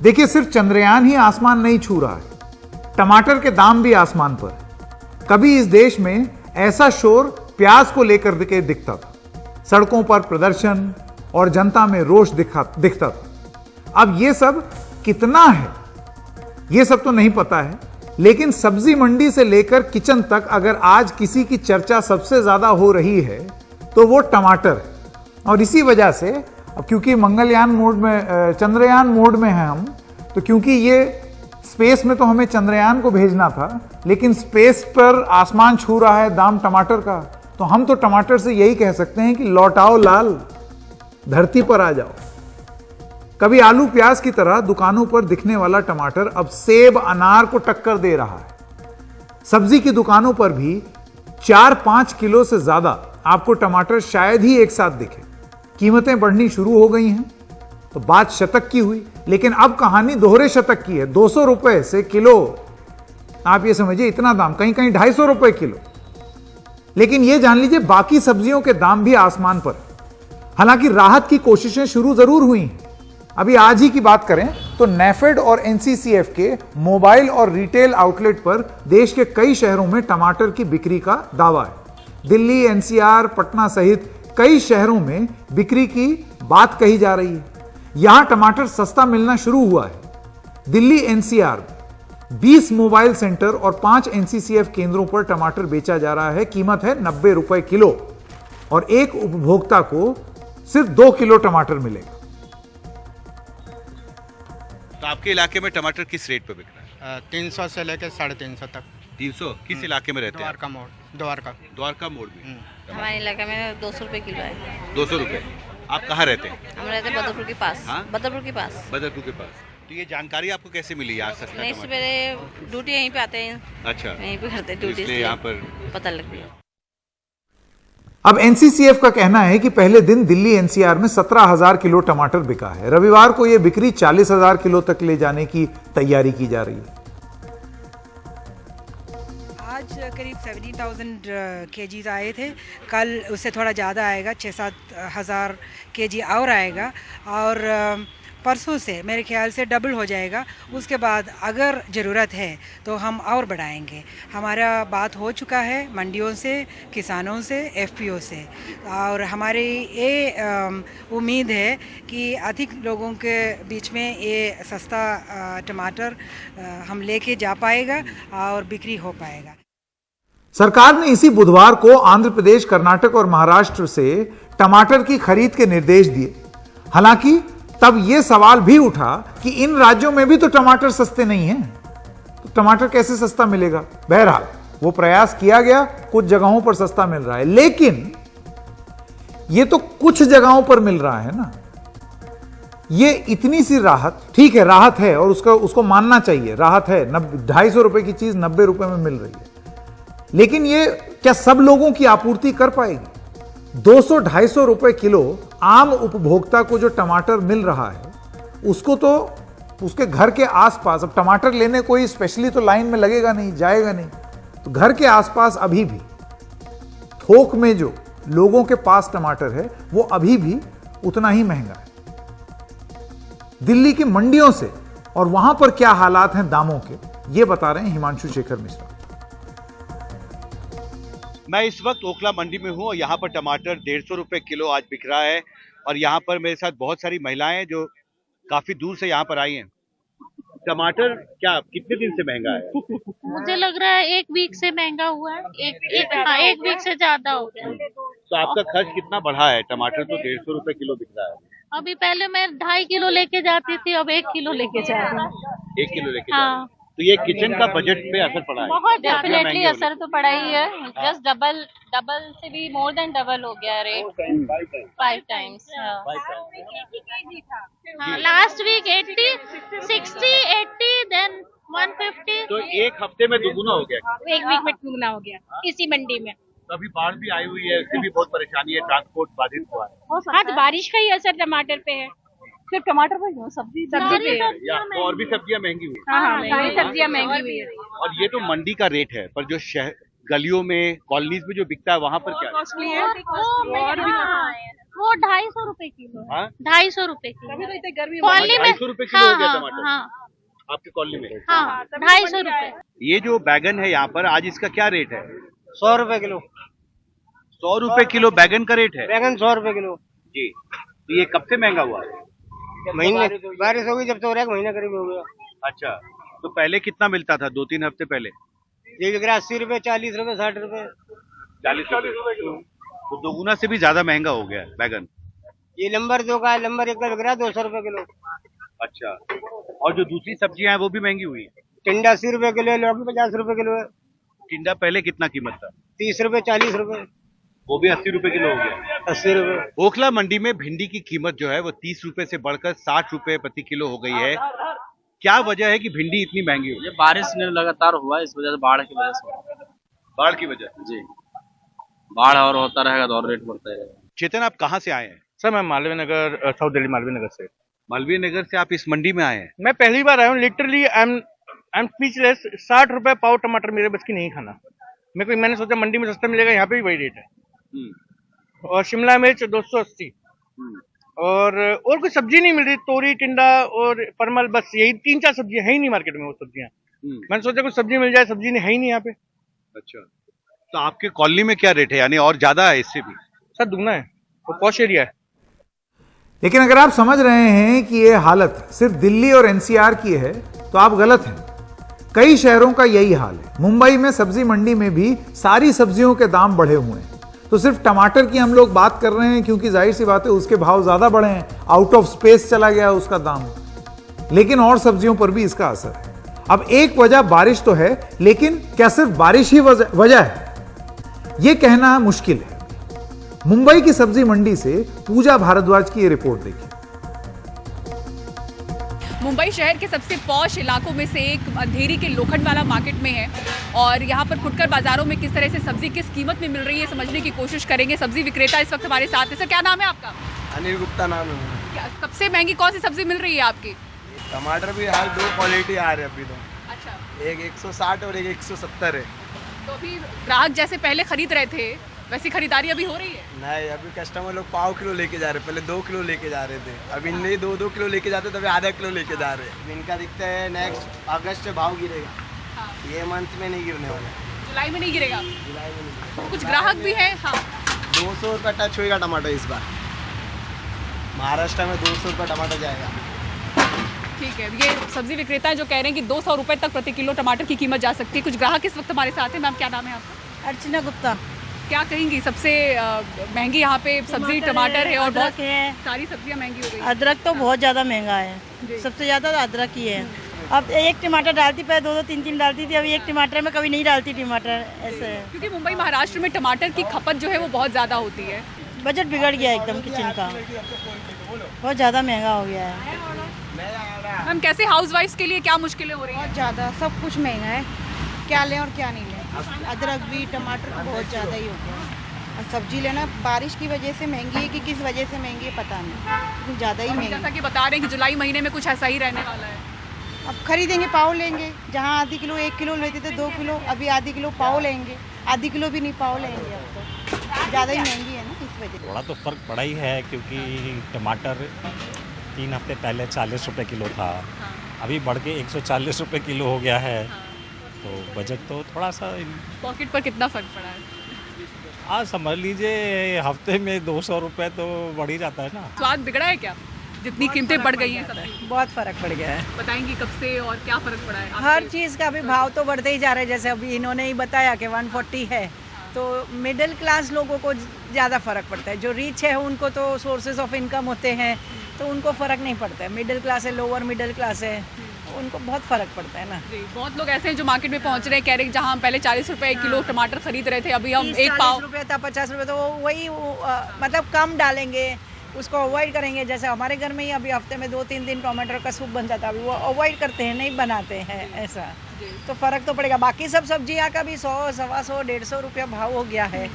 देखिए, सिर्फ चंद्रयान ही आसमान नहीं छू रहा है, टमाटर के दाम भी आसमान पर। कभी इस देश में ऐसा शोर प्याज को लेकर के दिखता था, सड़कों पर प्रदर्शन और जनता में रोष दिखता था। अब ये सब कितना है, ये सब तो नहीं पता है, लेकिन सब्जी मंडी से लेकर किचन तक अगर आज किसी की चर्चा सबसे ज्यादा हो रही है तो वो टमाटर है। और इसी वजह से अब क्योंकि मंगलयान मोड में, चंद्रयान मोड में है हम, तो क्योंकि ये स्पेस में तो हमें चंद्रयान को भेजना था, लेकिन स्पेस पर आसमान छू रहा है दाम टमाटर का, तो हम तो टमाटर से यही कह सकते हैं कि लौटाओ लाल, धरती पर आ जाओ। कभी आलू प्याज की तरह दुकानों पर दिखने वाला टमाटर अब सेब अनार को टक्कर दे रहा है। सब्जी की दुकानों पर भी 4-5 किलो से ज्यादा आपको टमाटर शायद ही एक साथ दिखे। कीमतें बढ़नी शुरू हो गई हैं, तो बात शतक की हुई, लेकिन अब कहानी दोहरे शतक की है। 200 रुपए से किलो, आप ये समझिए इतना दाम, कहीं कहीं 250 रुपए किलो। लेकिन ये जान लीजिए बाकी सब्जियों के दाम भी आसमान पर। हालांकि राहत की कोशिशें शुरू जरूर हुई हैं। अभी आज ही की बात करें तो नेफेड और एनसीसीएफ के मोबाइल और रिटेल आउटलेट पर देश के कई शहरों में टमाटर की बिक्री का दावा है। दिल्ली, एनसीआर, पटना सहित कई शहरों में बिक्री की बात कही जा रही है। यहां टमाटर सस्ता मिलना शुरू हुआ है। दिल्ली एनसीआर 20 मोबाइल सेंटर और 5 एनसीसीएफ केंद्रों पर टमाटर बेचा जा रहा है। कीमत है 90 रुपए किलो और एक उपभोक्ता को सिर्फ 2 किलो टमाटर मिलेगा। तो आपके इलाके में टमाटर किस रेट पे बिक रहा है? 300 से लेकर 350 तक। 300? किस इलाके में रहते हैं? द्वारका मोड़। द्वारका मोड़ में। हमारे इलाके में 200 रुपए किलो है। 200 रुपए। आप कहाँ रहते हैं? हम रहते हैं बदरपुर के पास। हाँ? बदरपुर के पास। बदरपुर के पास। तो ये जानकारी आपको कैसे मिली यहाँ सस्ता नहीं, टमाटर? सवेरे ड्यूटी यहीं पे आते हैं। अच्छा, यहीं पे करते हैं तो ड्यूटी, इसलिए यहाँ पर पता लगती है। अब एनसीसीएफ का कहना है कि पहले दिन दिल्ली एनसीआर में 17,000 किलो टमाटर बिका है। रविवार को यह बिक्री 40,000 किलो तक ले जाने की तैयारी की जा रही है। आज करीब 70,000 केजीज आए थे। कल उससे थोड़ा ज़्यादा आएगा, 6-7 हज़ार केजी और आएगा। और परसों से मेरे ख्याल से डबल हो जाएगा। उसके बाद अगर ज़रूरत है तो हम और बढ़ाएंगे। हमारा बात हो चुका है मंडियों से, किसानों से, एफपीओ से, और हमारी ये उम्मीद है कि अधिक लोगों के बीच में ये सस्ता टमाटर हम लेके जा पाएगा और बिक्री हो पाएगा। सरकार ने इसी बुधवार को आंध्र प्रदेश, कर्नाटक और महाराष्ट्र से टमाटर की खरीद के निर्देश दिए। हालांकि तब यह सवाल भी उठा कि इन राज्यों में भी तो टमाटर सस्ते नहीं हैं, तो टमाटर कैसे सस्ता मिलेगा। बहरहाल वो प्रयास किया गया, कुछ जगहों पर सस्ता मिल रहा है, लेकिन यह तो कुछ जगहों पर मिल रहा है ना। ये इतनी सी राहत, ठीक है राहत है और उसको मानना चाहिए, राहत है। 250 रुपए की चीज 90 रुपए में मिल रही है, लेकिन ये क्या सब लोगों की आपूर्ति कर पाएगी? 200-250 रुपए किलो आम उपभोक्ता को जो टमाटर मिल रहा है, उसको तो उसके घर के आसपास, अब टमाटर लेने कोई स्पेशली तो लाइन में लगेगा नहीं, जाएगा नहीं, तो घर के आसपास अभी भी थोक में जो लोगों के पास टमाटर है वो अभी भी उतना ही महंगा है। दिल्ली की मंडियों से और वहां पर क्या हालात हैं दामों के, ये बता रहे हैं हिमांशु शेखर मिश्रा। मैं इस वक्त ओखला मंडी में हूँ और यहाँ पर टमाटर 150 रुपए किलो आज बिक रहा है। और यहाँ पर मेरे साथ बहुत सारी महिलाएं हैं जो काफी दूर से यहाँ पर आई हैं। टमाटर क्या कितने दिन से महंगा है? मुझे लग रहा है 1 वीक से महंगा हुआ है। एक वीक से ज्यादा हो गया। तो आपका खर्च कितना बढ़ा है? टमाटर तो 150 रुपए किलो बिक रहा है। अभी पहले मैं 2.5 किलो लेके जाती थी, अब 1 किलो लेके जा रही हूँ। 1 किलो लेके जा रहे हैं। तो ये किचन का बजट पे असर पड़ा है? बहुत डेफिनेटली असर तो पड़ा ही है। जस्ट डबल से भी मोर देन डबल हो गया rate, 5 times. Last week 80, 60, 80, then 150। तो एक हफ्ते में दुगुना हो गया? 1 वीक में दुगुना हो गया इसी मंडी में। तो अभी बाढ़ भी आई हुई है, उससे भी बहुत परेशानी है, ट्रांसपोर्ट बाधित हुआ है। हाँ, तो बारिश का ही असर टमाटर पे है। सिर्फ टमाटर पे नहीं, सब्जी पे या तो और भी सब्जियां महंगी हुई है। हाँ, सारी सब्जियां महंगी हुई है। और ये तो मंडी का रेट है, पर जो शहर गलियों में, कॉलोनीज में जो बिकता है वहाँ पर क्या है? कॉस्टली है और वो 250 रुपए किलो है। हाँ? 250 रुपए किलो तभी तो इतने गर्मी कॉलोनी में। 250 रुपए किलो हो गया हाँ, टमाटर हाँ, आपकी कॉलोनी में। हाँ, 250 रुपए। ये जो बैगन है यहाँ पर आज इसका क्या रेट है? 100 रुपए किलो। 100 रुपए किलो बैगन का रेट है बैगन 100 रुपए किलो। जी। तो ये कब से महंगा हुआ है? महीने बारिश होगी जब तो, 1 महीना करीब हो गया। अच्छा, तो पहले कितना मिलता था 2-3 हफ्ते पहले? ये बिक रहा 80 रुपए, 40 रुपए, 60 रुपए। 40 रुपए। तो दोगुना से भी ज्यादा महंगा हो गया है बैगन। ये नंबर 2 का है, नंबर 1 का बिक रहा है 200 रुपए किलो। अच्छा, और जो दूसरी सब्जियां हैं वो भी महंगी हुई है। टिंडा 80 रुपए किलो है, लौकी 50 रुपए किलो है। टिंडा पहले कितना कीमत था? 30 रुपए, 40 रुपए, वो भी 80 रुपए किलो हो गया। 80 रुपए। ओखला मंडी में भिंडी की कीमत जो है वो 30 रुपए से बढ़कर 60 रुपए प्रति किलो हो गई है। क्या वजह है कि भिंडी इतनी महंगी हुई? ये बारिश ने लगातार हुआ है, इस वजह से, बाढ़ की वजह से। बाढ़ की वजह जी, बाढ़ और होता रहेगा तो और रेट बढ़ता रहेगा। चेतन, आप कहाँ से आए हैं? सर मैं मालवीय नगर, साउथ दिल्ली मालवीय नगर से। मालवीय नगर से आप इस मंडी में आए हैं? मैं पहली बार आया हूँ, लिटरली आई एम स्पीचलेस। 60 रुपए पाव टमाटर मेरे बस की नहीं खाना। मैंने सोचा मंडी में सस्ता मिलेगा, यहाँ पे भी वही रेट है। और शिमला मिर्च 280 और कोई सब्जी नहीं मिल रही। तोरी, टिंडा और परमल, बस यही 3-4 सब्जियां है ही नहीं मार्केट में। वो सब्जियां मैंने सोचा कुछ सब्जी मिल जाए, सब्जी नहीं है ही नहीं यहाँ पे। अच्छा, तो आपके कॉलोनी में क्या रेट है? यानी और ज्यादा है इससे भी? सर दुगना है, वो पॉश एरिया है। लेकिन अगर आप समझ रहे हैं कि ये हालत सिर्फ दिल्ली और एनसीआर की है तो आप गलत हैं। कई शहरों का यही हाल है। मुंबई में सब्जी मंडी में भी सारी सब्जियों के दाम बढ़े हुए हैं। तो सिर्फ टमाटर की हम लोग बात कर रहे हैं क्योंकि जाहिर सी बात है उसके भाव ज्यादा बढ़े हैं, आउट ऑफ स्पेस चला गया उसका दाम। लेकिन और सब्जियों पर भी इसका असर है। अब एक वजह बारिश तो है, लेकिन क्या सिर्फ बारिश ही वजह है? यह कहना मुश्किल है। मुंबई की सब्जी मंडी से पूजा भारद्वाज की ये रिपोर्ट देखिए। मुंबई शहर के सबसे पॉश इलाकों में से एक अंधेरी के लोखंडवाला मार्केट में है और यहाँ पर फुटकर बाजारों में किस तरह से सब्जी किस कीमत में मिल रही है समझने की कोशिश करेंगे। सब्जी विक्रेता इस वक्त हमारे साथ है। सर क्या नाम है आपका? अनिल गुप्ता नाम है। क्या सबसे महंगी कौन सी सब्जी मिल रही है आपकी? टमाटर भी हाल 2 क्वालिटी आ रहे हैं अभी तो। अच्छा, एक 160 और एक 170 है। तो अभी ग्राहक जैसे पहले खरीद रहे थे वैसी खरीदारी अभी हो रही है? नहीं, अभी कस्टमर लोग पाव किलो लेके जा रहे, पहले 2 किलो लेके जा रहे थे। अभी नहीं 2-2 किलो लेके जाते, तभी आधा किलो लेके जा रहे हैं। इनका दिखता है नेक्स्ट अगस्त से भाव गिरेगा। हाँ। ये मंथ में नहीं गिरने वाला, जुलाई में नहीं गिरेगा। जुलाई में नहीं गिरेगा। कुछ ग्राहक भी हैं। हाँ, 200 रुपये टच होगा टमाटर इस बार। महाराष्ट्र में 200 रुपये टमाटर जाएगा। ठीक है। ये सब्जी विक्रेता जो कह रहे हैं कि 200 रुपए तक प्रति किलो टमाटर की कीमत जा सकती है। कुछ ग्राहक इस वक्त हमारे साथ हैं। मैम क्या नाम है आपका? अर्चना गुप्ता। क्या कहेंगी सबसे महंगी यहाँ पे सब्जी टमाटर है और बहुत है, सारी सब्जियाँ महंगी हो गई? अदरक तो बहुत ज़्यादा महंगा है। सबसे ज़्यादा तो अदरक ही है। अब एक टमाटर डालती, पहले 2-2, 3-3 डालती थी, अभी एक टमाटर में कभी नहीं डालती टमाटर, ऐसे है। क्योंकि मुंबई महाराष्ट्र में टमाटर की खपत जो है वो बहुत ज़्यादा होती है। बजट बिगड़ गया एकदम किचन का, बहुत ज़्यादा महंगा हो गया है। मैम कैसे हाउसवाइफ्स के लिए क्या मुश्किलें हो रही हैं? बहुत ज़्यादा, सब कुछ महंगा है, क्या लें और क्या नहीं लें। अदरक भी, टमाटर तो बहुत ज़्यादा ही हो गया। और सब्जी लेना बारिश की वजह से महंगी है कि किस वजह से महंगी है पता नहीं, लेकिन ज़्यादा ही महंगी। जैसा कि बता रहे हैं कि जुलाई महीने में कुछ ऐसा ही रहने वाला है। अब खरीदेंगे पाव लेंगे, जहाँ आधी किलो 1 किलो लेते थे 2 किलो, अभी आधी किलो पाव लेंगे, आधी किलो भी नहीं पाव लेंगे। अब तो ज़्यादा ही महंगी है ना, इस वजह से। थोड़ा तो फ़र्क पड़ा ही है क्योंकि टमाटर 3 हफ्ते पहले 40 रुपये किलो था, अभी बढ़ के 140 रुपये किलो हो गया है। तो बजट तो थोड़ा सा पॉकेट पर कितना फर्क पड़ा है? आज समझ लीजिए हफ्ते में 200 रुपये तो बढ़ ही जाता है ना। स्वाद बिगड़ा है क्या जितनी कीमतें बढ़ गई हैं? सब बहुत फ़र्क पड़ गया है। बताएंगी कब से और क्या फ़र्क पड़ा है? हर चीज़ का भी भाव तो बढ़ते ही जा रहे हैं। जैसे अभी इन्होंने ही बताया कि 140 है, तो मिडिल क्लास लोगों को ज़्यादा फ़र्क पड़ता है। जो रिच है उनको तो सोर्सेज ऑफ इनकम होते हैं, तो उनको फ़र्क नहीं पड़ता है। मिडिल क्लास है, लोअर मिडिल क्लास है, उनको बहुत फ़र्क पड़ता है ना। जी, बहुत लोग ऐसे हैं जो मार्केट में पहुंच रहे हैं, कह रहे हैं जहां हम पहले 40 रुपए 1 किलो टमाटर खरीद रहे थे, अभी हम 1 पाव 40 रुपये था, 50 रुपये, तो वही मतलब कम डालेंगे, उसको अवॉइड करेंगे। जैसे हमारे घर में ही अभी हफ्ते में 2-3 दिन टमाटर का सूप बन जाता है, अभी वो अवॉइड करते हैं, नहीं बनाते हैं ऐसा। तो फ़र्क तो पड़ेगा। बाकी सब सब्जियाँ का भी 100, 125, 150 रुपया भाव हो गया है।